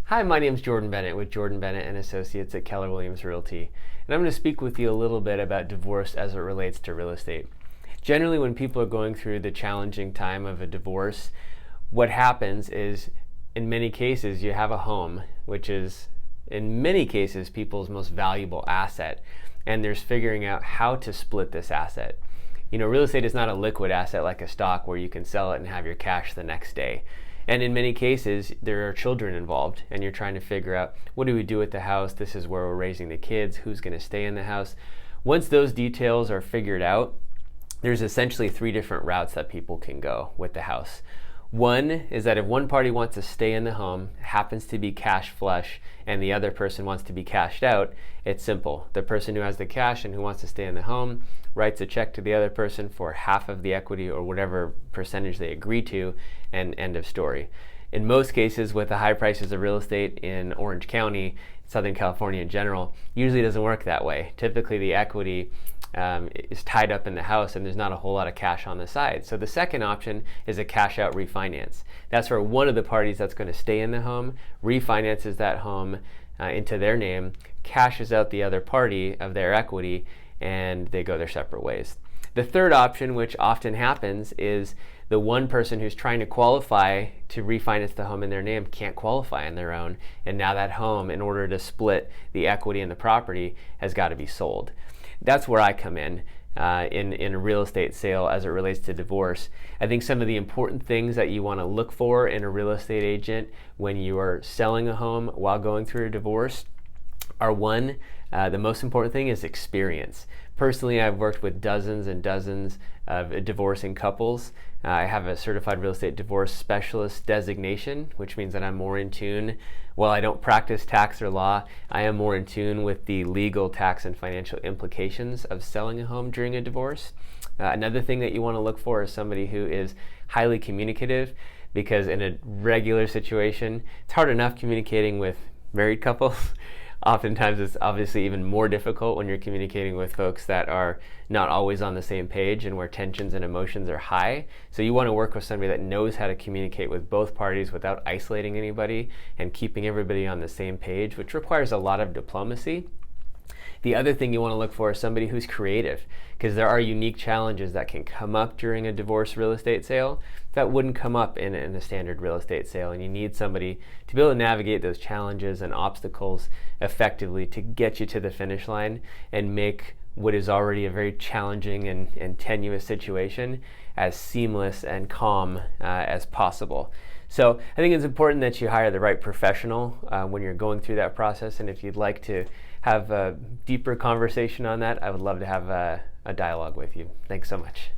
Hi, my name is Jordan Bennett with Jordan Bennett and Associates at Keller Williams Realty, and I'm going to speak with you a little bit about divorce as it relates to real estate. Generally, when people are going through the challenging time of a divorce, what happens is, in many cases, you have a home, which is, in many cases, people's most valuable asset, and there's figuring out how to split this asset. Real estate is not a liquid asset like a stock where you can sell it and have your cash the next day. And in many cases, there are children involved, and you're trying to figure out, what do we do with the house? This is where we're raising the kids. Who's going to stay in the house? Once those details are figured out, there's essentially three different routes that people can go with the house. One is that if one party wants to stay in the home, happens to be cash flush, and the other person wants to be cashed out, it's simple. The person who has the cash and who wants to stay in the home writes a check to the other person for half of the equity or whatever percentage they agree to, and end of story. In most cases, with the high prices of real estate in Orange County, Southern California in general, usually doesn't work that way. Typically the equity is tied up in the house and there's not a whole lot of cash on the side. So the second option is a cash out refinance. That's where one of the parties that's going to stay in the home refinances that home into their name, cashes out the other party of their equity, and they go their separate ways. The third option, which often happens, is the one person who's trying to qualify to refinance the home in their name can't qualify on their own, and now that home, in order to split the equity in the property, has got to be sold. That's where I come in a real estate sale as it relates to divorce. I think some of the important things that you want to look for in a real estate agent when you are selling a home while going through a divorce are one, the most important thing is experience. Personally, I've worked with dozens and dozens of divorcing couples. I have a certified real estate divorce specialist designation, which means that I'm more in tune. While I don't practice tax or law, I am more in tune with the legal, tax, and financial implications of selling a home during a divorce. Another thing that you want to look for is somebody who is highly communicative, because in a regular situation, it's hard enough communicating with married couples. Oftentimes it's obviously even more difficult when you're communicating with folks that are not always on the same page and where tensions and emotions are high. So you want to work with somebody that knows how to communicate with both parties without isolating anybody and keeping everybody on the same page, which requires a lot of diplomacy. The other thing you want to look for is somebody who's creative, because there are unique challenges that can come up during a divorce real estate sale that wouldn't come up in a standard real estate sale, and you need somebody to be able to navigate those challenges and obstacles effectively to get you to the finish line and make what is already a very challenging and tenuous situation as seamless and calm as possible. So I think it's important that you hire the right professional when you're going through that process, and if you'd like to have a deeper conversation on that, I would love to have a dialogue with you. Thanks so much.